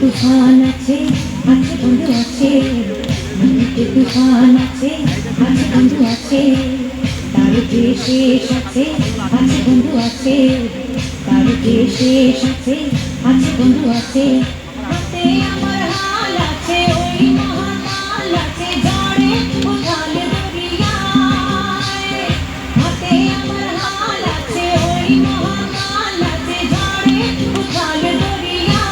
তুফান আছে বন্ধু আছে, তুফান আছে বন্ধু আছে, তার যে শেষ আছে বন্ধু আছে, তার যে শেষ আছে বন্ধু আছে। হাতে আমার হাল আছে ওই মহাকাল আছে ঝড়ে উঠাল দরিয়ায়, হাতে আমার হাল আছে ওই মহাকাল আছে ঝড়ে উঠাল দরিয়ায়।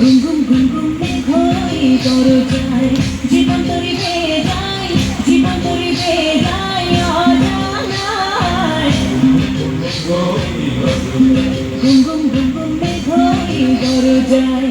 ঘুম ঘুম ঘুম ঘুম মেঘই দরজায়, জীবন তরি বেয়ে যায়, জীবন তরি বেয়ে যায় অজানায়। ঘুম ঘুম ঘুম ঘুম মেঘই দরজায়।